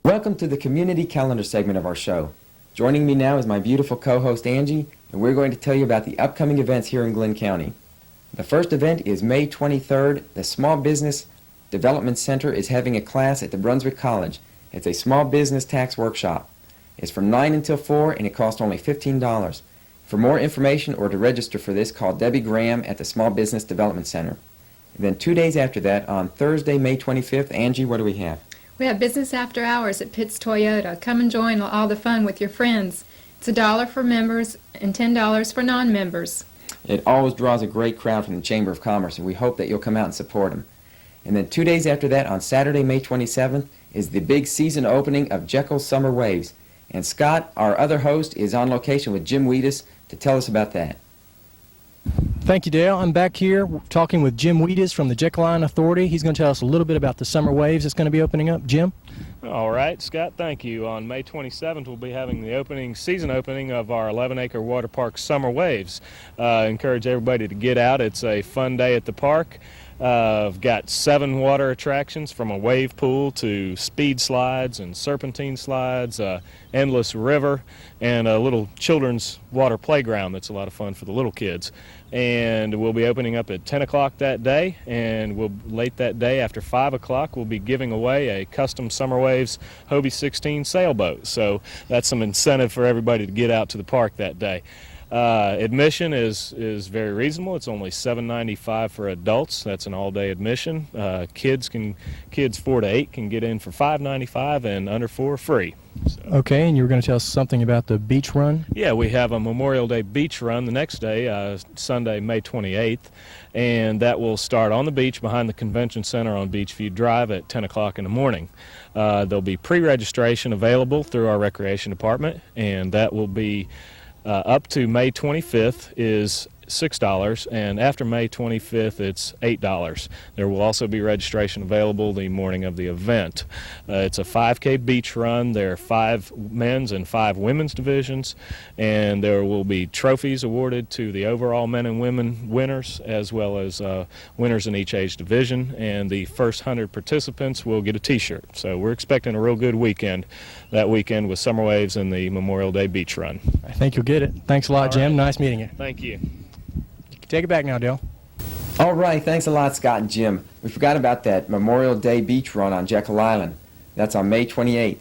Welcome to the community calendar segment of our show. Joining me now is my beautiful co-host Angie, and we're going to tell you about the upcoming events here in Glynn County. The first event is May 23rd. The Small Business Development Center is having a class at the Brunswick College. It's a small business tax workshop. It's from 9 until 4, and it costs only $15. For more information or to register for this, call Debbie Graham at the Small Business Development Center. And then 2 days after that, on Thursday, May 25th, Angie, what do we have? We have business after hours at Pitt's Toyota. Come and join all the fun with your friends. It's $1 for members and $10 for non-members. It always draws a great crowd from the Chamber of Commerce, and we hope that you'll come out and support them. And then 2 days after that, on Saturday, May 27th, is the big season opening of Jekyll's Summer Waves. And Scott, our other host, is on location with Jim Wheatus to tell us about that. Thank you, Dale. I'm back here talking with Jim Wheatus from the Jekyll Island Authority. He's going to tell us a little bit about the summer waves that's going to be opening up. Jim? All right, Scott, thank you. On May 27th, we'll be having the season opening of our 11-acre water park Summer Waves. Encourage everybody to get out. It's a fun day at the park. I've got 7 water attractions, from a wave pool to speed slides and serpentine slides, endless river, and a little children's water playground that's a lot of fun for the little kids. And we'll be opening up at 10 o'clock that day, and late that day after 5 o'clock we'll be giving away a custom Summer Waves Hobie 16 sailboat. So that's some incentive for everybody to get out to the park that day. Admission is very reasonable. It's only $7.95 for adults. That's an all-day admission. Kids 4 to 8 can get in for $5.95, and under 4 free. So. Okay, and you were going to tell us something about the beach run? Yeah, we have a Memorial Day beach run the next day, Sunday, May 28th, and that will start on the beach behind the Convention Center on Beachview Drive at 10 o'clock in the morning. There'll be pre-registration available through our Recreation Department, and that will be up to May 25th is $6, and after May 25th it's $8. There will also be registration available the morning of the event. It's a 5K beach run. There are 5 men's and 5 women's divisions, and there will be trophies awarded to the overall men and women winners, as well as winners in each age division, and the first 100 participants will get a t-shirt. So we're expecting a real good weekend that weekend with Summer Waves and the Memorial Day beach run. I think you'll get it. Thanks a lot, Jim. Right. Nice meeting you. Thank you. Take it back now, Dale. All right, thanks a lot, Scott and Jim. We forgot about that Memorial Day beach run on Jekyll Island. That's on May 28th.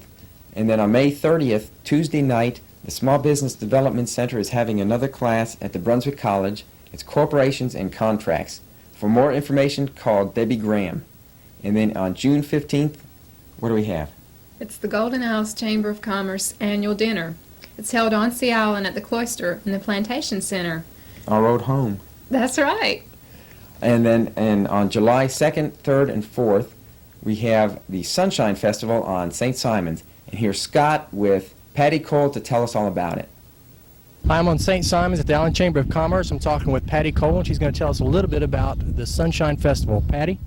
And then on May 30th, Tuesday night, the Small Business Development Center is having another class at the Brunswick College. It's Corporations and Contracts. For more information, call Debbie Graham. And then on June 15th, what do we have? It's the Golden House Chamber of Commerce annual dinner. It's held on Sea Island at the Cloister in the Plantation Center. Our road home. That's right. And then on July 2nd, 3rd, and 4th, we have the Sunshine Festival on St. Simon's. And here's Scott with Patty Cole to tell us all about it. Hi, I'm on St. Simon's at the Island Chamber of Commerce. I'm talking with Patty Cole, and she's going to tell us a little bit about the Sunshine Festival. Patty?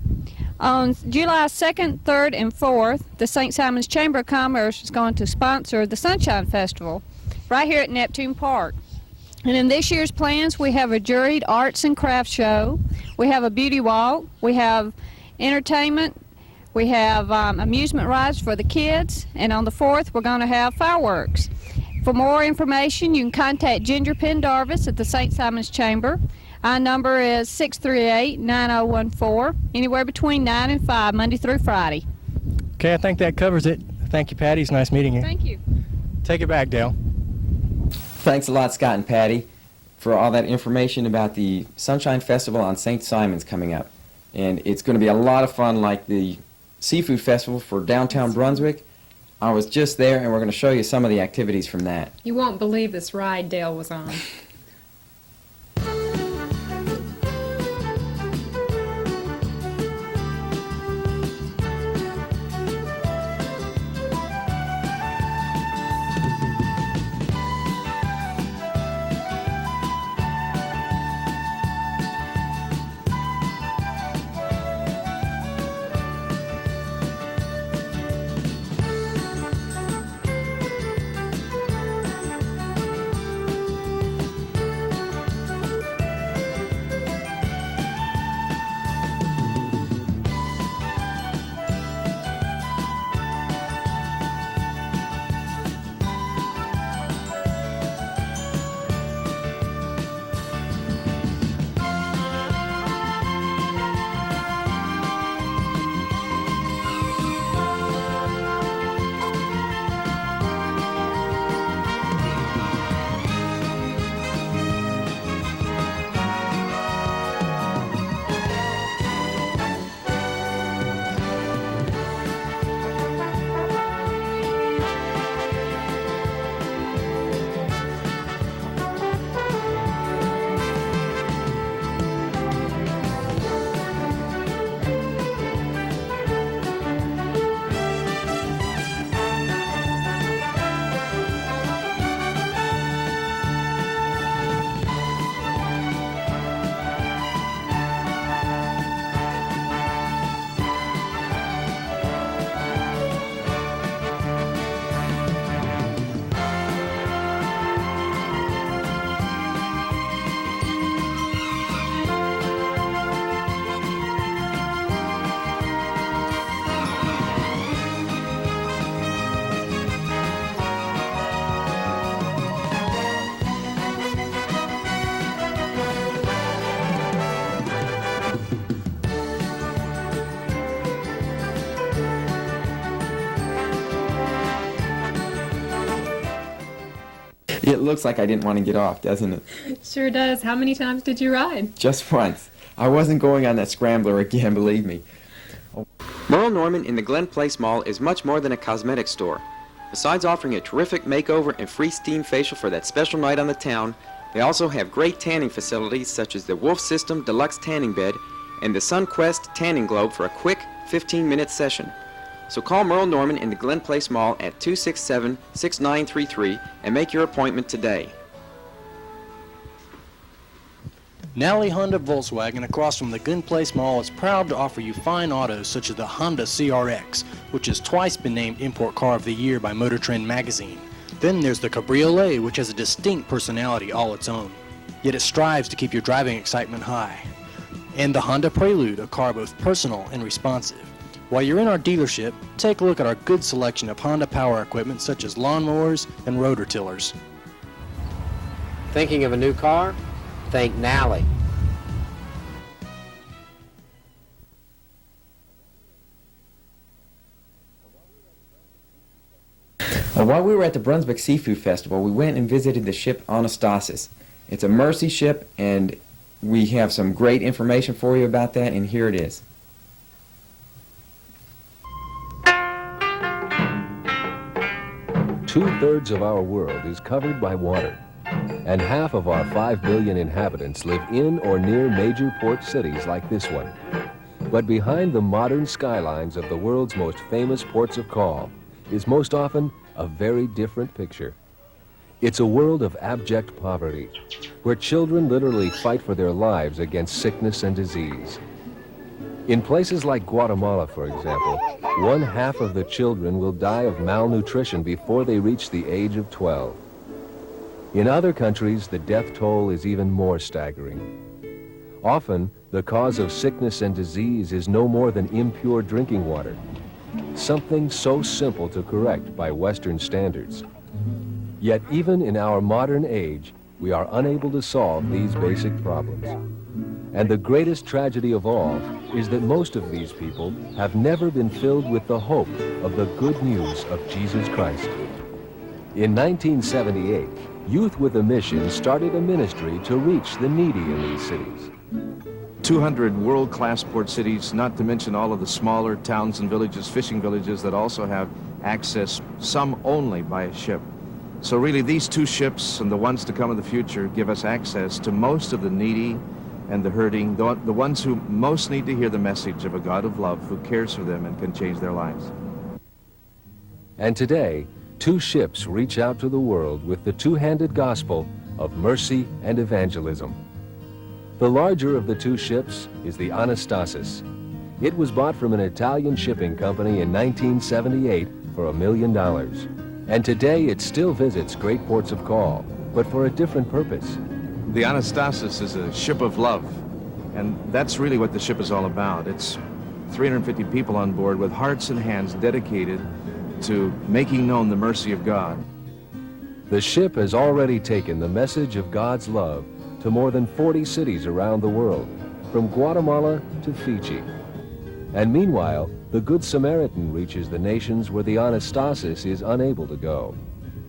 On July 2nd, 3rd, and 4th, the St. Simon's Chamber of Commerce is going to sponsor the Sunshine Festival right here at Neptune Park. And in this year's plans, we have a juried arts and crafts show, we have a beauty walk, we have entertainment, we have amusement rides for the kids, and on the 4th, we're going to have fireworks. For more information, you can contact Ginger Pendarvis at the St. Simon's Chamber. Our number is 638-9014, anywhere between 9 and 5, Monday through Friday. Okay, I think that covers it. Thank you, Patty. It's nice meeting you. Thank you. Take it back, Dale. Thanks a lot, Scott and Patty, for all that information about the Sunshine Festival on St. Simon's coming up. And it's going to be a lot of fun, like the Seafood Festival for downtown Brunswick. I was just there, and we're going to show you some of the activities from that. You won't believe this ride Dale was on. It looks like I didn't want to get off, doesn't it? Sure does. How many times did you ride? Just once. I wasn't going on that scrambler again, believe me. Merle Norman in the Glen Place Mall is much more than a cosmetic store. Besides offering a terrific makeover and free steam facial for that special night on the town, they also have great tanning facilities such as the Wolf System Deluxe Tanning Bed and the SunQuest Tanning Globe for a quick 15-minute session. So call Merle Norman in the Glen Place Mall at 267-6933 and make your appointment today. Nally Honda Volkswagen across from the Glen Place Mall is proud to offer you fine autos such as the Honda CRX, which has twice been named Import Car of the Year by Motor Trend magazine. Then there's the Cabriolet, which has a distinct personality all its own, yet it strives to keep your driving excitement high. And the Honda Prelude, a car both personal and responsive. While you're in our dealership, take a look at our good selection of Honda power equipment such as lawnmowers and rotor tillers. Thinking of a new car? Think Nally. While we were at the Brunswick Seafood Festival, we went and visited the ship Anastasis. It's a mercy ship, and we have some great information for you about that, and here it is. Two-thirds of our world is covered by water, and half of our 5 billion inhabitants live in or near major port cities like this one. But behind the modern skylines of the world's most famous ports of call is most often a very different picture. It's a world of abject poverty, where children literally fight for their lives against sickness and disease. In places like Guatemala, for example, 1/2 of the children will die of malnutrition before they reach the age of 12. In other countries, the death toll is even more staggering. Often, the cause of sickness and disease is no more than impure drinking water, something so simple to correct by Western standards. Yet even in our modern age, we are unable to solve these basic problems. And the greatest tragedy of all is that most of these people have never been filled with the hope of the good news of Jesus Christ. In 1978, Youth with a Mission started a ministry to reach the needy in these cities. 200 world-class port cities, not to mention all of the smaller towns and villages, fishing villages that also have access, some only by a ship. So really these two ships and the ones to come in the future give us access to most of the needy and the hurting, the ones who most need to hear the message of a God of love who cares for them and can change their lives. And today, two ships reach out to the world with the two-handed gospel of mercy and evangelism. The larger of the two ships is the Anastasis. It was bought from an Italian shipping company in 1978 for $1 million. And today it still visits great ports of call, but for a different purpose. The Anastasis is a ship of love, and that's really what the ship is all about. It's 350 people on board with hearts and hands dedicated to making known the mercy of God. The ship has already taken the message of God's love to more than 40 cities around the world, from Guatemala to Fiji. And meanwhile, the Good Samaritan reaches the nations where the Anastasis is unable to go.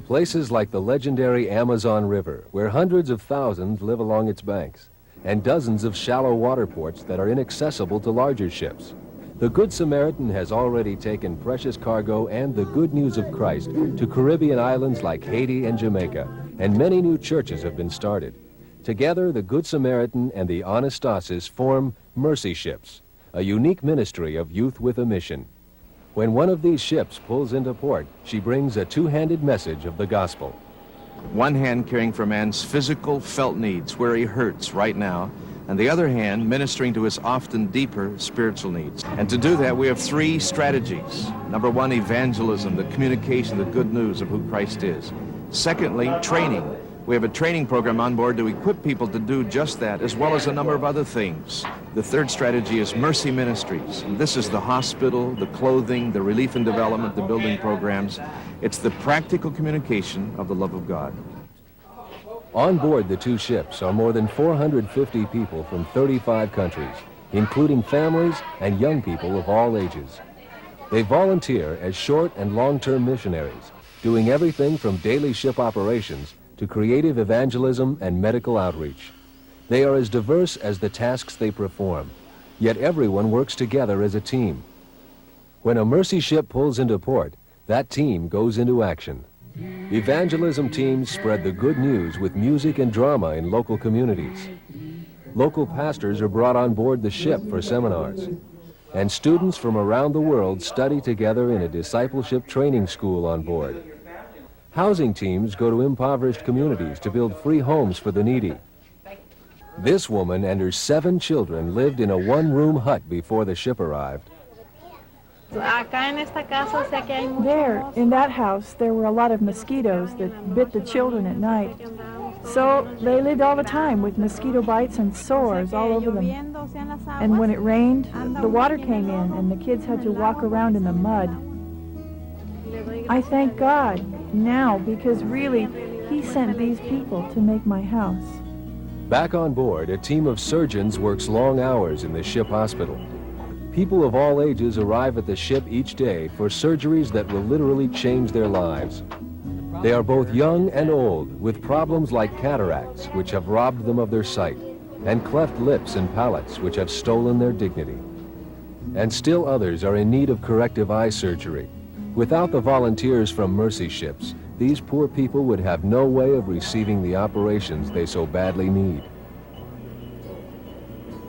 Places like the legendary Amazon River, where hundreds of thousands live along its banks, and dozens of shallow water ports that are inaccessible to larger ships. The Good Samaritan has already taken precious cargo and the good news of Christ to Caribbean islands like Haiti and Jamaica, and many new churches have been started. Together, the Good Samaritan and the Anastasis form Mercy Ships, a unique ministry of Youth with a Mission. When one of these ships pulls into port, she brings a two-handed message of the gospel. One hand caring for man's physical, felt needs, where he hurts right now, and the other hand ministering to his often deeper spiritual needs. And to do that, we have three strategies. Number one, evangelism, the communication, the good news of who Christ is. Secondly, training. We have a training program on board to equip people to do just that, as well as a number of other things. The third strategy is Mercy Ministries. And this is the hospital, the clothing, the relief and development, the building programs. It's the practical communication of the love of God. On board the two ships are more than 450 people from 35 countries, including families and young people of all ages. They volunteer as short and long-term missionaries, doing everything from daily ship operations to creative evangelism and medical outreach. They are as diverse as the tasks they perform, yet everyone works together as a team. When a mercy ship pulls into port, that team goes into action. Evangelism teams spread the good news with music and drama in local communities. Local pastors are brought on board the ship for seminars. And students from around the world study together in a discipleship training school on board. Housing teams go to impoverished communities to build free homes for the needy. This woman and her 7 children lived in a one-room hut before the ship arrived. There, in that house, there were a lot of mosquitoes that bit the children at night. So they lived all the time with mosquito bites and sores all over them. And when it rained, the water came in and the kids had to walk around in the mud. I thank God now because really, He sent these people to make my house. Back on board, a team of surgeons works long hours in the ship hospital. People of all ages arrive at the ship each day for surgeries that will literally change their lives. They are both young and old, with problems like cataracts, which have robbed them of their sight, and cleft lips and palates, which have stolen their dignity. And still others are in need of corrective eye surgery. Without the volunteers from mercy ships, these poor people would have no way of receiving the operations they so badly need.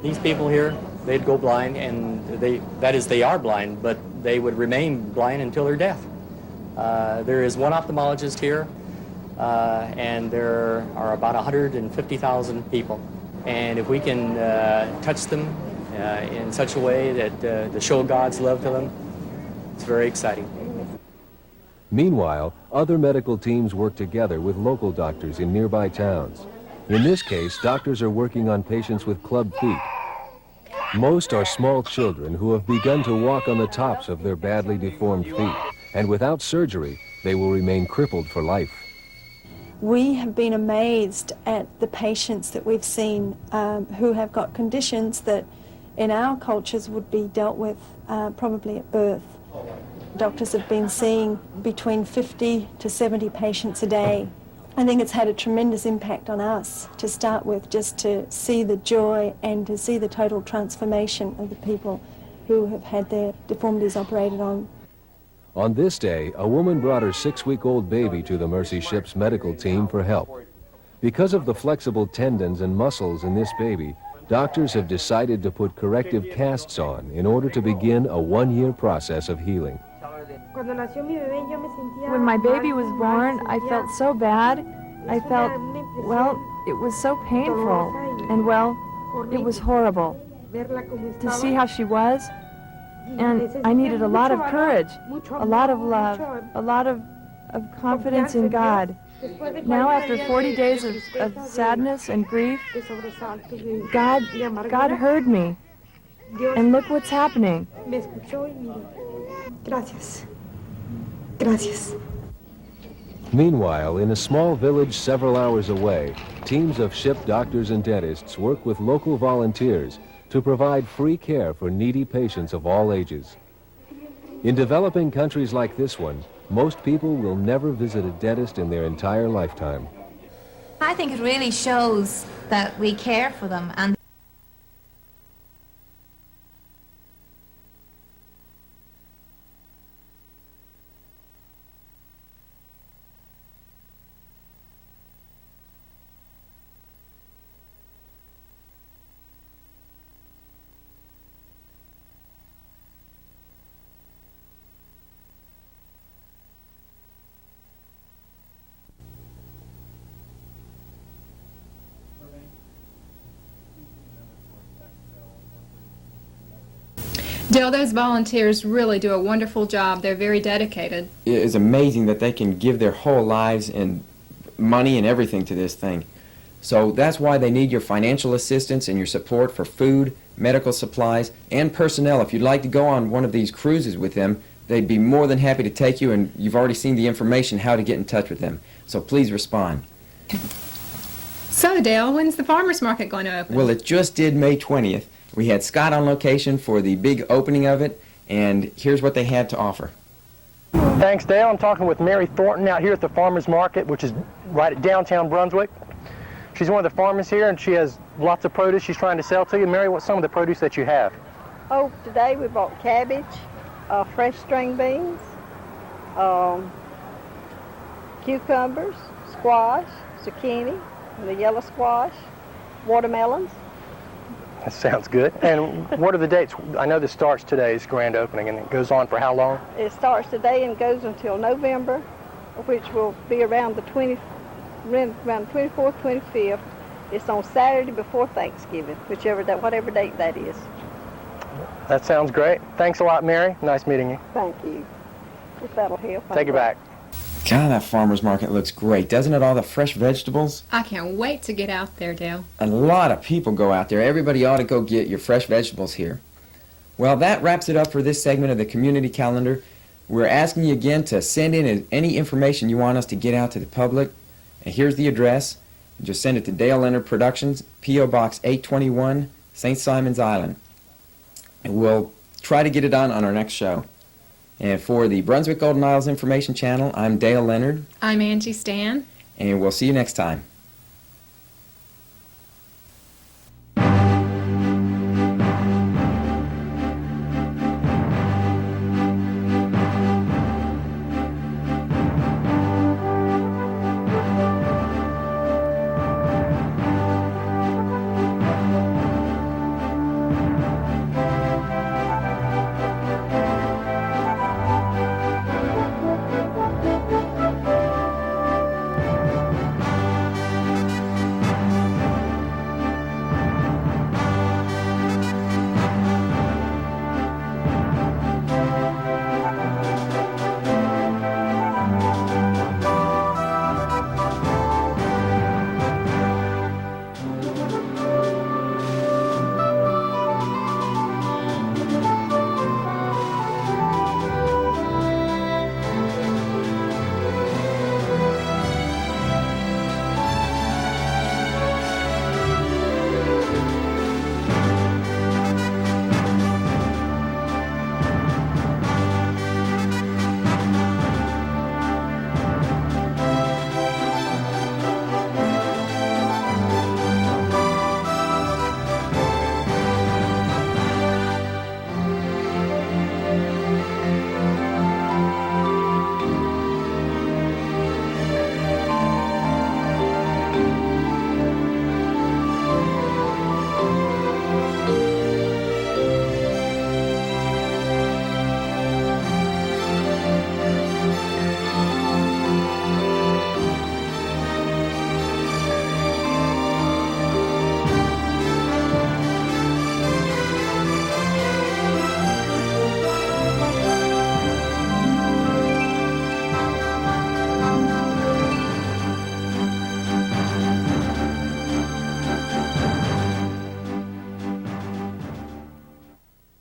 These people here, they'd go blind, and they are blind, but they would remain blind until their death. There is one ophthalmologist here, and there are about 150,000 people. And if we can touch them in such a way that to show God's love to them, it's very exciting. Meanwhile, other medical teams work together with local doctors in nearby towns. In this case, doctors are working on patients with club feet. Most are small children who have begun to walk on the tops of their badly deformed feet, and without surgery, they will remain crippled for life. We have been amazed at the patients that we've seen who have got conditions that in our cultures would be dealt with probably at birth. Doctors have been seeing between 50 to 70 patients a day. I think it's had a tremendous impact on us to start with, just to see the joy and to see the total transformation of the people who have had their deformities operated on. On this day, a woman brought her 6-week-old baby to the Mercy Ship's medical team for help. Because of the flexible tendons and muscles in this baby, doctors have decided to put corrective casts on in order to begin a 1-year process of healing. When my baby was born, I felt so bad. I felt, well, it was so painful. And, well, it was horrible to see how she was. And I needed a lot of courage, a lot of love, a lot of confidence in God. Now, after 40 days of sadness and grief, God heard me. And look what's happening. Gracias. Gracias. Meanwhile, in a small village several hours away, teams of ship doctors and dentists work with local volunteers to provide free care for needy patients of all ages. In developing countries like this one, most people will never visit a dentist in their entire lifetime. I think it really shows that we care for them, and Dale, those volunteers really do a wonderful job. They're very dedicated. It is amazing that they can give their whole lives and money and everything to this thing. So that's why they need your financial assistance and your support for food, medical supplies, and personnel. If you'd like to go on one of these cruises with them, they'd be more than happy to take you, and you've already seen the information how to get in touch with them. So please respond. So, Dale, when's the farmers market going to open? Well, it just did May 20th. We had Scott on location for the big opening of it, and here's what they had to offer. Thanks, Dale. I'm talking with Mary Thornton out here at the Farmers Market, which is right at downtown Brunswick. She's one of the farmers here, and she has lots of produce she's trying to sell to you. Mary, what's some of the produce that you have? Oh, today we bought cabbage, fresh string beans, cucumbers, squash, zucchini, the yellow squash, watermelons. That sounds good. And what are the dates? I know this starts today's grand opening, and it goes on for how long? It starts today and goes until November, which will be around the 24th, 25th. It's on Saturday before Thanksgiving, whatever date that is. That sounds great. Thanks a lot, Mary. Nice meeting you. Thank you. If that'll help. Take it back. God, that farmer's market looks great, doesn't it? All the fresh vegetables. I can't wait to get out there, Dale. A lot of people go out there. Everybody ought to go get your fresh vegetables here. Well, that wraps it up for this segment of the community calendar. We're asking you again to send in any information you want us to get out to the public. And here's the address. Just send it to Dale Leonard Productions, P.O. Box 821, St. Simons Island. And we'll try to get it on our next show. And for the Brunswick Golden Isles Information Channel, I'm Dale Leonard. I'm Angie Stan. And we'll see you next time.